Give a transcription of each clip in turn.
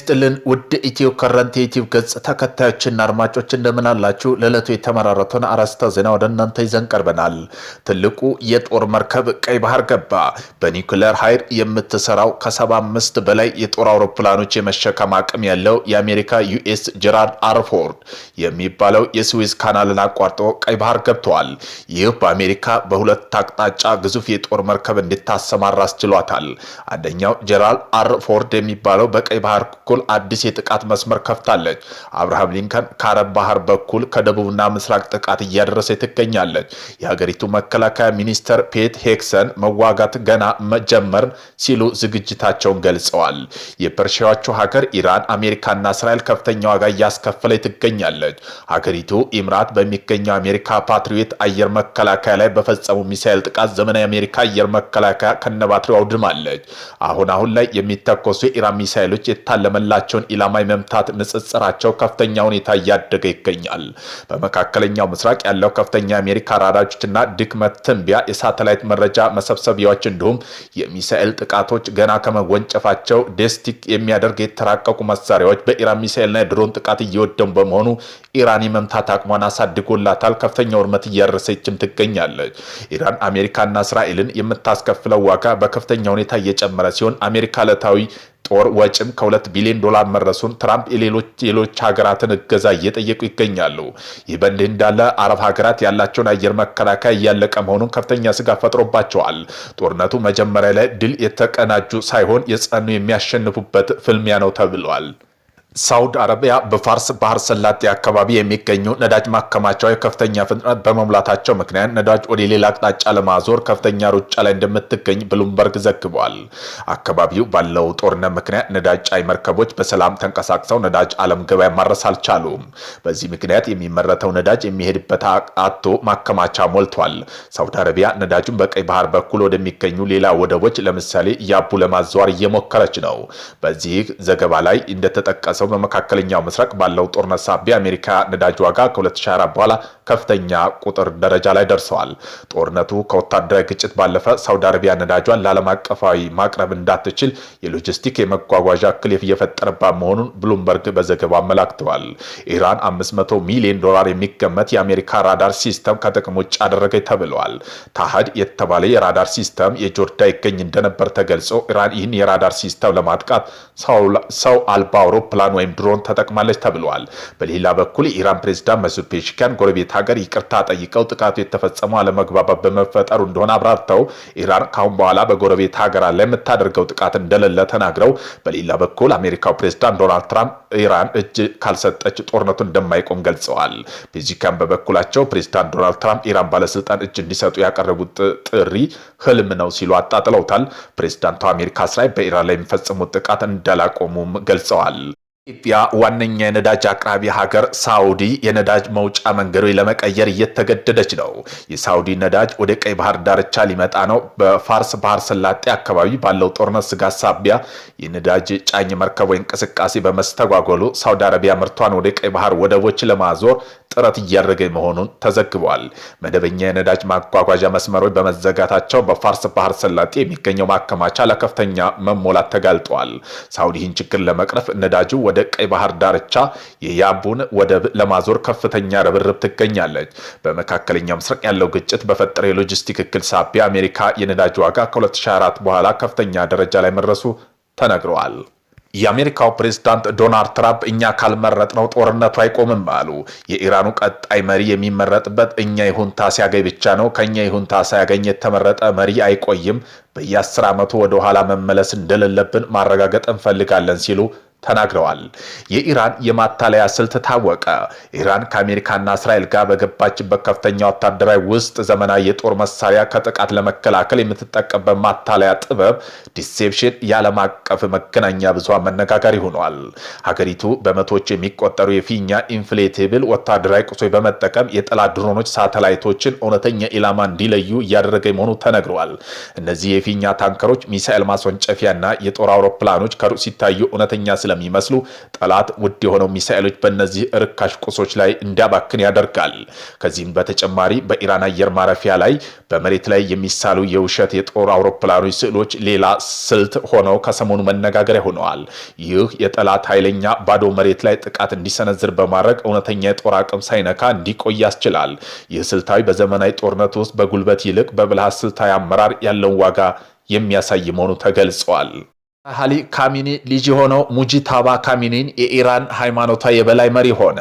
ይስጥልን ውድ ኢትዮ ከረንት ዩቲዩብ ገጽ ተከታዮችና አድማጮች እንደምን አላችሁ? ለዕለቱ የተመራረጡን አርዕስተ ዜና ወደ እናንተ ይዘን ቀርበናል። ትልቁ የጦር መርከብ ቀይ ባህር ገባ። በኒውክሌር ኃይል የምትሰራው ከ75 በላይ የጦር አውሮፕላኖች የመሸከም አቅም ያለው የአሜሪካ ዩኤስ ጀራልድ አር ፎርድ የሚባለው የስዊዝ ካናልን አቋርጦ ቀይ ባህር ገብተዋል። ይህ በአሜሪካ በሁለት አቅጣጫ ግዙፍ የጦር መርከብ እንድታሰማራ አስችሏታል። አንደኛው ጀራልድ አር ፎርድ የሚባለው በቀይ ባህር በኩል አዲስ የጥቃት መስመር ከፍታለች። አብርሃም ሊንከን ከአረብ ባህር በኩል ከደቡብና ምስራቅ ጥቃት እያደረሰ ትገኛለች። የሀገሪቱ መከላከያ ሚኒስተር ፔት ሄክሰን መዋጋት ገና መጀመር ሲሉ ዝግጅታቸውን ገልጸዋል። የፐርሺያዎቹ ሀገር ኢራን አሜሪካና እስራኤል ከፍተኛ ዋጋ እያስከፈለች ትገኛለች። ሀገሪቱ ኢምራት በሚገኘው አሜሪካ ፓትሪዮት አየር መከላከያ ላይ በፈጸሙ ሚሳኤል ጥቃት ዘመናዊ አሜሪካ አየር መከላከያ ከነባትሪው አውድማለች። አሁን ላይ የሚተኮሱ የኢራን ሚሳኤሎች የታለመላቸውን ኢላማ መምታት ንጽጽራቸው ከፍተኛ ሁኔታ እያደገ ይገኛል። በመካከለኛው ምስራቅ ያለው ከፍተኛ አሜሪካ ራዳሮችና ድክመት ትንቢያ የሳተላይት መረጃ መሰብሰቢያዎች እንዲሁም የሚሳኤል ጥቃቶች ገና ከመወንጨፋቸው ዴስቲክ የሚያደርግ የተራቀቁ መሳሪያዎች በኢራን ሚሳኤልና የድሮን ጥቃት እየወደሙ በመሆኑ ኢራን የመምታት አቅሟን አሳድጎላታል። ከፍተኛ ውድመት እያደረሰችም ትገኛለች። ኢራን አሜሪካና እስራኤልን የምታስከፍለው ዋጋ በከፍተኛ ሁኔታ እየጨመረ ሲሆን አሜሪካ ዕለታዊ ጦር ወጪም ከ2 ቢሊዮን ዶላር መረሱን ትራምፕ ሌሎች ሀገራትን እገዛ እየጠየቁ ይገኛሉ። ይህ በእንዲህ እንዳለ አረብ ሀገራት ያላቸውን አየር መከላከያ እያለቀ መሆኑን ከፍተኛ ስጋት ፈጥሮባቸዋል። ጦርነቱ መጀመሪያ ላይ ድል የተቀናጁ ሳይሆን የጸኑ የሚያሸንፉበት ፍልሚያ ነው ተብሏል። ሳውዲ አረቢያ በፋርስ ባህር ሰላጤ አካባቢ የሚገኙ ነዳጅ ማከማቻዎች ከፍተኛ ፍጥነት በመሙላታቸው ምክንያት ነዳጅ ወደ ሌላ አቅጣጫ ለማዞር ከፍተኛ ሩጫ ላይ እንደምትገኝ ብሉምበርግ ዘግቧል። አካባቢው ባለው ጦርነት ምክንያት ነዳጅ ጫኝ መርከቦች በሰላም ተንቀሳቅሰው ነዳጅ ዓለም ገበያ ማድረስ አልቻሉም። በዚህ ምክንያት የሚመረተው ነዳጅ የሚሄድበት አጥቶ ማከማቻ ሞልቷል። ሳውዲ አረቢያ ነዳጁን በቀይ ባህር በኩል ወደሚገኙ ሌላ ወደቦች ለምሳሌ ያቡ ለማዘዋር እየሞከረች ነው። በዚህ ዘገባ ላይ እንደተጠቀሰው በመካከለኛው ምስራቅ ባለው ጦርነት ሳቢያ አሜሪካ ነዳጅ ዋጋ ከ2024 በኋላ ከፍተኛ ቁጥር ደረጃ ላይ ደርሰዋል። ጦርነቱ ከወታደራዊ ግጭት ባለፈ ሳውዲ አረቢያ ነዳጇን ለዓለም አቀፋዊ ማቅረብ እንዳትችል የሎጂስቲክ የመጓጓዣ እክል እየፈጠረባት መሆኑን ብሉምበርግ በዘገባው አመላክተዋል። ኢራን 500 ሚሊዮን ዶላር የሚገመት የአሜሪካ ራዳር ሲስተም ከጥቅም ውጭ አደረገች ተብለዋል። ታህድ የተባለ የራዳር ሲስተም የጆርዳን ይገኝ እንደነበር ተገልጾ ኢራን ይህን የራዳር ሲስተም ለማጥቃት ሰው አልባ አውሮፕላን ወይም ድሮን ተጠቅማለች ተብሏል። በሌላ በኩል የኢራን ፕሬዝዳንት መሱድ ፔሽኪያን ጎረቤት ሀገር ይቅርታ ጠይቀው ጥቃቱ የተፈጸመው አለመግባባት በመፈጠሩ እንደሆነ አብራርተው ኢራን ካሁን በኋላ በጎረቤት ሀገራት ላይ የምታደርገው ጥቃት እንደሌለ ተናግረው፣ በሌላ በኩል አሜሪካው ፕሬዝዳንት ዶናልድ ትራምፕ ኢራን እጅ ካልሰጠች ጦርነቱ እንደማይቆም ገልጸዋል። ፔሽኪያን በበኩላቸው ፕሬዝዳንት ዶናልድ ትራምፕ ኢራን ባለስልጣን እጅ እንዲሰጡ ያቀረቡት ጥሪ ህልም ነው ሲሉ አጣጥለውታል። ፕሬዝዳንቱ አሜሪካ እስራኤል በኢራን ላይ የሚፈጽሙት ጥቃት እንዳላቆሙም ገልጸዋል። ኢትዮጵያ ዋነኛ የነዳጅ አቅራቢ ሀገር ሳውዲ የነዳጅ መውጫ መንገዶች ለመቀየር እየተገደደች ነው። የሳውዲ ነዳጅ ወደ ቀይ ባህር ዳርቻ ሊመጣ ነው። በፋርስ ባህር ሰላጤ አካባቢ ባለው ጦርነት ስጋት ሳቢያ የነዳጅ ጫኝ መርከቦች እንቅስቃሴ በመስተጓጎሉ ሳውዲ አረቢያ ምርቷን ወደ ቀይ ባህር ወደቦች ለማዞር ጥረት እያደረገ መሆኑን ተዘግቧል። መደበኛ የነዳጅ ማጓጓዣ መስመሮች በመዘጋታቸው በፋርስ ባህር ሰላጤ የሚገኘው ማከማቻ ለከፍተኛ መሞላት ተጋልጧል። ሳውዲ ይህን ችግር ለመቅረፍ ነዳጁ ወደ ቀይ ባህር ዳርቻ የያቡን ወደብ ለማዞር ከፍተኛ ርብርብ ትገኛለች። በመካከለኛው ምስራቅ ያለው ግጭት በፈጠረው የሎጂስቲክ እክል ሳቢያ አሜሪካ የነዳጅ ዋጋ ከ2024 በኋላ ከፍተኛ ደረጃ ላይ መድረሱ ተነግረዋል። የአሜሪካው ፕሬዝዳንት ዶናልድ ትራምፕ እኛ ካልመረጥነው ጦርነቱ አይቆምም አሉ። የኢራኑ ቀጣይ መሪ የሚመረጥበት እኛ ይሁንታ ሲያገኝ ብቻ ነው። ከኛ ይሁንታ ሳያገኝ የተመረጠ መሪ አይቆይም። በየ10 ዓመቱ ወደ ኋላ መመለስ እንደሌለብን ማረጋገጥ እንፈልጋለን ሲሉ ተናግረዋል። የኢራን የማታለያ ስልት ታወቀ። ኢራን ከአሜሪካና እስራኤል ጋር በገባችበት ከፍተኛ ወታደራዊ ውስጥ ዘመናዊ የጦር መሳሪያ ከጥቃት ለመከላከል የምትጠቀምበት ማታለያ ጥበብ ዲሴፕሽን የዓለም አቀፍ መገናኛ ብዙሃን መነጋገሪያ ሆኗል። ሀገሪቱ በመቶዎች የሚቆጠሩ የፊኛ ኢንፍሌቴብል ወታደራዊ ቁሶች በመጠቀም የጠላት ድሮኖች፣ ሳተላይቶችን እውነተኛ ኢላማ እንዲለዩ እያደረገ መሆኑ ተነግረዋል። እነዚህ የፊኛ ታንከሮች፣ ሚሳኤል ማስወንጨፊያና የጦር አውሮፕላኖች ከሩቅ ሲታዩ እውነተኛ ስለሚመስሉ ጠላት ውድ የሆነው ሚሳኤሎች በእነዚህ ርካሽ ቁሶች ላይ እንዲያባክን ያደርጋል። ከዚህም በተጨማሪ በኢራን አየር ማረፊያ ላይ በመሬት ላይ የሚሳሉ የውሸት የጦር አውሮፕላኖች ስዕሎች ሌላ ስልት ሆነው ከሰሞኑ መነጋገሪያ ሆነዋል። ይህ የጠላት ኃይለኛ ባዶ መሬት ላይ ጥቃት እንዲሰነዝር በማድረግ እውነተኛ የጦር አቅም ሳይነካ እንዲቆይ ያስችላል። ይህ ስልታዊ በዘመናዊ ጦርነት ውስጥ በጉልበት ይልቅ በብልሃት ስልታዊ አመራር ያለውን ዋጋ የሚያሳይ መሆኑ ተገልጿል። አሊ ካሚኒ ልጅ የሆነው ሙጂታባ ካሚኒን የኢራን ሃይማኖታዊ የበላይ መሪ ሆነ።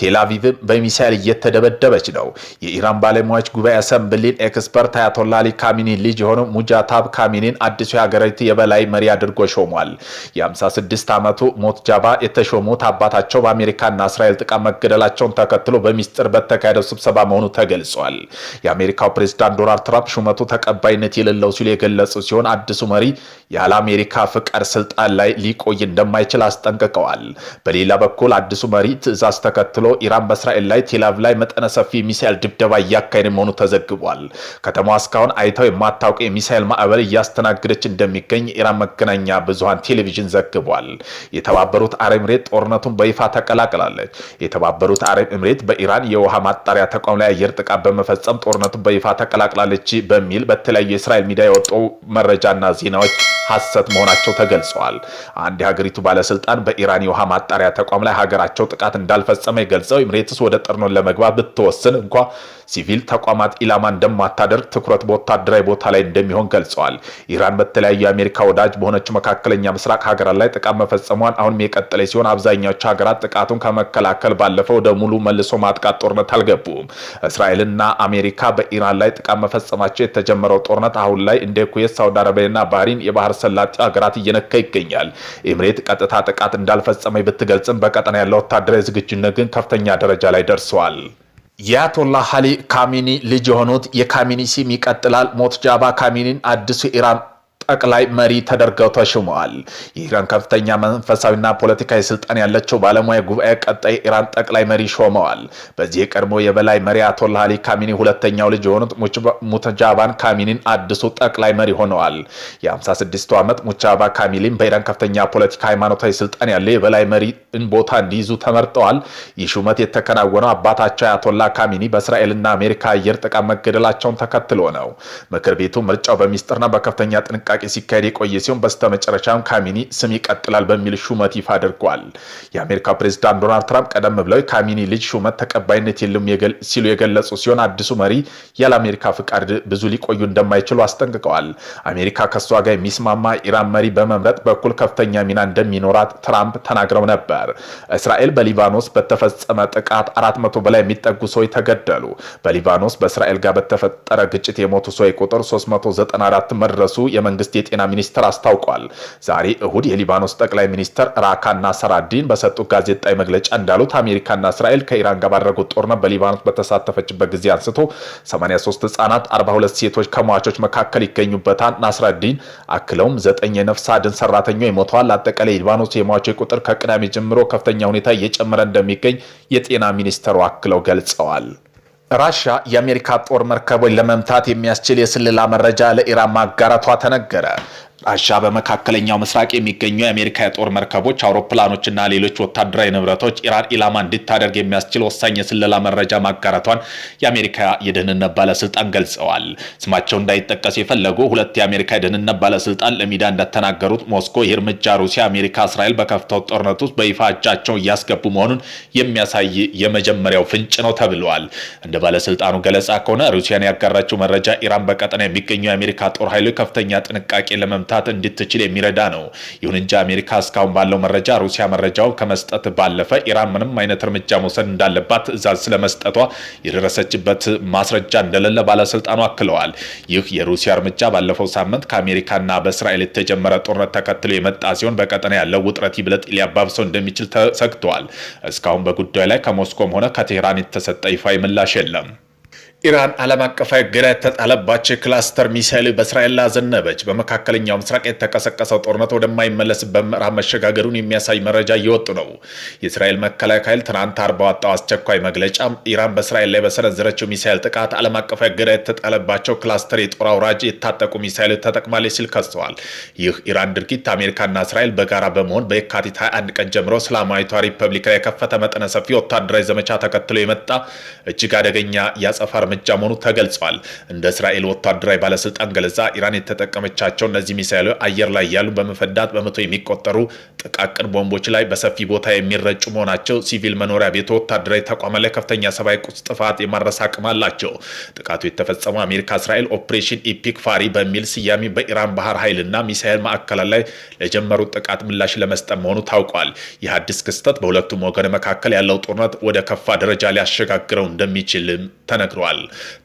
ቴልአቪቭ በሚሳኤል እየተደበደበች ነው። የኢራን ባለሙያዎች ጉባኤ አሰምብሊን ኤክስፐርት አያቶላ አሊ ካሚኒ ልጅ የሆነው ሙጂታባ ካሚኒን አዲሱ የሀገሪቱ የበላይ መሪ አድርጎ ሾሟል። የ56 ዓመቱ ሞትጃባ የተሾሙት አባታቸው በአሜሪካና እስራኤል ጥቃት መገደላቸውን ተከትሎ በሚስጥር በተካሄደው ስብሰባ መሆኑ ተገልጿል። የአሜሪካው ፕሬዝዳንት ዶናልድ ትራምፕ ሹመቱ ተቀባይነት የሌለው ሲሉ የገለጹ ሲሆን አዲሱ መሪ ያለ አሜሪካ ፍቃድ ስልጣን ላይ ሊቆይ እንደማይችል አስጠንቅቀዋል። በሌላ በኩል አዲሱ መሪ ትዕዛዝ ተከትሎ ኢራን በእስራኤል ላይ ቴልአቪቭ ላይ መጠነ ሰፊ ሚሳኤል ድብደባ እያካሄደ መሆኑ ተዘግቧል። ከተማዋ እስካሁን አይተው የማታውቀው የሚሳኤል ማዕበል እያስተናገደች እንደሚገኝ የኢራን መገናኛ ብዙሃን ቴሌቪዥን ዘግቧል። የተባበሩት አረብ ኤምሬት ጦርነቱን በይፋ ተቀላቅላለች። የተባበሩት አረብ ኤምሬት በኢራን የውሃ ማጣሪያ ተቋም ላይ አየር ጥቃት በመፈጸም ጦርነቱን በይፋ ተቀላቅላለች በሚል በተለያዩ የእስራኤል ሚዲያ የወጡ መረጃና ዜናዎች ሐሰት መሆናቸው ተገልጸዋል። አንድ የሀገሪቱ ባለስልጣን በኢራን የውሃ ማጣሪያ ተቋም ላይ ሀገራቸው ጥቃት እንዳልፈጸመ ገልጸው ኤምሬትስ ወደ ጦርነት ለመግባት ብትወስን እንኳ ሲቪል ተቋማት ኢላማ እንደማታደርግ ትኩረት በወታደራዊ ቦታ ላይ እንደሚሆን ገልጸዋል። ኢራን በተለያዩ የአሜሪካ ወዳጅ በሆነችው መካከለኛ ምስራቅ ሀገራት ላይ ጥቃት መፈጸሟን አሁንም የቀጠለ ሲሆን አብዛኛዎቹ ሀገራት ጥቃቱን ከመከላከል ባለፈው ወደ ሙሉ መልሶ ማጥቃት ጦርነት አልገቡም። እስራኤልና አሜሪካ በኢራን ላይ ጥቃት መፈጸማቸው የተጀመረው ጦርነት አሁን ላይ እንደ ኩዌት፣ ሳውዲ አረቢያና ባህሪን የባህር ሰላጤ ሀገራት እየነካ ይገኛል። ኤምሬት ቀጥታ ጥቃት እንዳልፈጸመ ብትገልጽም በቀጠና ያለው ወታደራዊ ዝግጁነት ግን ከፍተኛ ደረጃ ላይ ደርሷል። የአያቶላህ አሊ ካሚኒ ልጅ የሆኑት የካሚኒ ስም ይቀጥላል። ሞትጃባ ካሚኒን አዲሱ ኢራን ጠቅላይ መሪ ተደርገው ተሾመዋል። የኢራን ከፍተኛ መንፈሳዊና ፖለቲካዊ ስልጣን ያላቸው ባለሙያ ጉባኤ ቀጣይ ኢራን ጠቅላይ መሪ ሾመዋል። በዚህ የቀድሞ የበላይ መሪ አያቶላህ አሊ ካሚኒ ሁለተኛው ልጅ የሆኑት ሙተጃባን ካሚኒን አዲሱ ጠቅላይ መሪ ሆነዋል። የ56 ዓመት ሙተጃባ ካሚኒን በኢራን ከፍተኛ ፖለቲካ ሃይማኖታዊ ስልጣን ያለው የበላይ መሪ ቦታ እንዲይዙ ተመርጠዋል። ይህ ሹመት የተከናወነው አባታቸው አያቶላህ ካሚኒ በእስራኤልና አሜሪካ አየር ጥቃት መገደላቸውን ተከትሎ ነው። ምክር ቤቱ ምርጫው በሚስጥርና በከፍተኛ ጥንቃቄ ሲካሄድ የቆየ ሲሆን በስተመጨረሻም ካሚኒ ስም ይቀጥላል በሚል ሹመት ይፋ አድርጓል። የአሜሪካ ፕሬዝዳንት ዶናልድ ትራምፕ ቀደም ብለው ካሚኒ ልጅ ሹመት ተቀባይነት የለውም ሲሉ የገለጹ ሲሆን አዲሱ መሪ ያለ አሜሪካ ፍቃድ ብዙ ሊቆዩ እንደማይችሉ አስጠንቅቀዋል። አሜሪካ ከሷ ጋር የሚስማማ ኢራን መሪ በመምረጥ በኩል ከፍተኛ ሚና እንደሚኖራት ትራምፕ ተናግረው ነበር። እስራኤል በሊባኖስ በተፈጸመ ጥቃት 400 በላይ የሚጠጉ ሰዎች ተገደሉ። በሊባኖስ በእስራኤል ጋር በተፈጠረ ግጭት የሞቱ ሰዎች ቁጥር 394 መድረሱ የመንግስት የጤና ሚኒስቴር አስታውቋል። ዛሬ እሁድ የሊባኖስ ጠቅላይ ሚኒስትር ራካና ሰራዲን በሰጡት ጋዜጣዊ መግለጫ እንዳሉት አሜሪካና እስራኤል ከኢራን ጋር ባደረጉት ጦርነት በሊባኖስ በተሳተፈችበት ጊዜ አንስቶ 83 ህጻናት፣ 42 ሴቶች ከሟቾች መካከል ይገኙበታል። ናስራዲን አክለውም 9 የነፍስ አድን ሰራተኞች ሞተዋል። አጠቃላይ የሊባኖስ የሟቾች ቁጥር ከቅዳሜ ጀምሮ ከፍተኛ ሁኔታ እየጨመረ እንደሚገኝ የጤና ሚኒስትሩ አክለው ገልጸዋል። ራሻ የአሜሪካ ጦር መርከቦች ለመምታት የሚያስችል የስለላ መረጃ ለኢራን ማጋራቷ ተነገረ። ራሻ በመካከለኛው ምስራቅ የሚገኙ የአሜሪካ የጦር መርከቦች፣ አውሮፕላኖችና ሌሎች ወታደራዊ ንብረቶች ኢራን ኢላማ እንድታደርግ የሚያስችል ወሳኝ የስለላ መረጃ ማጋራቷን የአሜሪካ የደህንነት ባለስልጣን ገልጸዋል። ስማቸው እንዳይጠቀስ የፈለጉ ሁለት የአሜሪካ የደህንነት ባለስልጣን ለሚዲያ እንደተናገሩት ሞስኮ ይህ እርምጃ ሩሲያ፣ አሜሪካ፣ እስራኤል በከፍተው ጦርነት ውስጥ በይፋ እጃቸው እያስገቡ መሆኑን የሚያሳይ የመጀመሪያው ፍንጭ ነው ተብለዋል። እንደ ባለስልጣኑ ገለጻ ከሆነ ሩሲያን ያጋራችው መረጃ ኢራን በቀጠና የሚገኙ የአሜሪካ ጦር ኃይሎች ከፍተኛ ጥንቃቄ ለመምታት እንድትችል የሚረዳ ነው። ይሁን እንጂ አሜሪካ እስካሁን ባለው መረጃ ሩሲያ መረጃውን ከመስጠት ባለፈ ኢራን ምንም አይነት እርምጃ መውሰድ እንዳለባት ትዕዛዝ ስለመስጠቷ የደረሰችበት ማስረጃ እንደሌለ ባለስልጣኑ አክለዋል። ይህ የሩሲያ እርምጃ ባለፈው ሳምንት ከአሜሪካና በእስራኤል የተጀመረ ጦርነት ተከትሎ የመጣ ሲሆን በቀጠና ያለው ውጥረት ይበልጥ ሊያባብሰው እንደሚችል ተሰግቷል። እስካሁን በጉዳዩ ላይ ከሞስኮም ሆነ ከቴህራን የተሰጠ ይፋ ምላሽ የለም። ኢራን ዓለም አቀፋዊ እገዳ የተጣለባቸው ክላስተር ሚሳይል በእስራኤል ላይ አዘነበች። በመካከለኛው ምስራቅ የተቀሰቀሰው ጦርነት ወደማይመለስበት ምዕራፍ መሸጋገሩን የሚያሳይ መረጃ እየወጡ ነው። የእስራኤል መከላከያ ኃይል ትናንት አርብ ባወጣው አስቸኳይ መግለጫ ኢራን በእስራኤል ላይ በሰነዘረችው ሚሳይል ጥቃት ዓለም አቀፋዊ እገዳ የተጣለባቸው ክላስተር የጦር አውራጅ የታጠቁ ሚሳይሎች ተጠቅማለች ሲል ከሰዋል። ይህ ኢራን ድርጊት አሜሪካና እስራኤል በጋራ በመሆን በየካቲት 21 ቀን ጀምሮ እስላማዊቷ ሪፐብሊክ ላይ የከፈተ መጠነ ሰፊ ወታደራዊ ዘመቻ ተከትሎ የመጣ እጅግ አደገኛ ያጸፋ እርምጃ መሆኑ ተገልጿል። እንደ እስራኤል ወታደራዊ ባለስልጣን ገለጻ ኢራን የተጠቀመቻቸው እነዚህ ሚሳይሎች አየር ላይ ያሉ በመፈዳት በመቶ የሚቆጠሩ ጥቃቅን ቦምቦች ላይ በሰፊ ቦታ የሚረጩ መሆናቸው ሲቪል መኖሪያ ቤት፣ ወታደራዊ ተቋማት ላይ ከፍተኛ ሰብአዊ ቁስ ጥፋት የማድረስ አቅም አላቸው። ጥቃቱ የተፈጸመው አሜሪካ እስራኤል ኦፕሬሽን ኢፒክ ፋሪ በሚል ስያሜ በኢራን ባህር ኃይልና ሚሳይል ማዕከላት ላይ ለጀመሩት ጥቃት ምላሽ ለመስጠት መሆኑ ታውቋል። ይህ አዲስ ክስተት በሁለቱም ወገን መካከል ያለው ጦርነት ወደ ከፋ ደረጃ ሊያሸጋግረው እንደሚችልም ተነግሯል።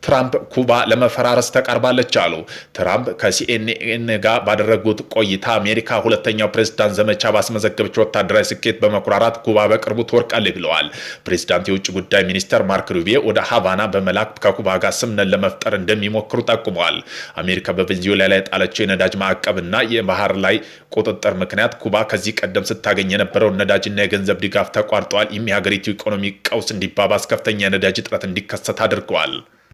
ትራምፕ ኩባ ለመፈራረስ ተቃርባለች አሉ። ትራምፕ ከሲኤንኤን ጋር ባደረጉት ቆይታ አሜሪካ ሁለተኛው ፕሬዝዳንት ዘመቻ ባስመዘገበች ወታደራዊ ስኬት በመኩራራት ኩባ በቅርቡ ትወድቃለች ብለዋል። ፕሬዝዳንት የውጭ ጉዳይ ሚኒስተር ማርክ ሩቢዮ ወደ ሃቫና በመላክ ከኩባ ጋር ስምምነት ለመፍጠር እንደሚሞክሩ ጠቁመዋል። አሜሪካ በቬንዙዌላ ላይ የጣለችው የነዳጅ ማዕቀብና የባህር ላይ ቁጥጥር ምክንያት ኩባ ከዚህ ቀደም ስታገኝ የነበረውን ነዳጅና የገንዘብ ድጋፍ ተቋርጠዋል። ይህም የሀገሪቱ ኢኮኖሚ ቀውስ እንዲባባስ፣ ከፍተኛ የነዳጅ እጥረት እንዲከሰት አድርገዋል።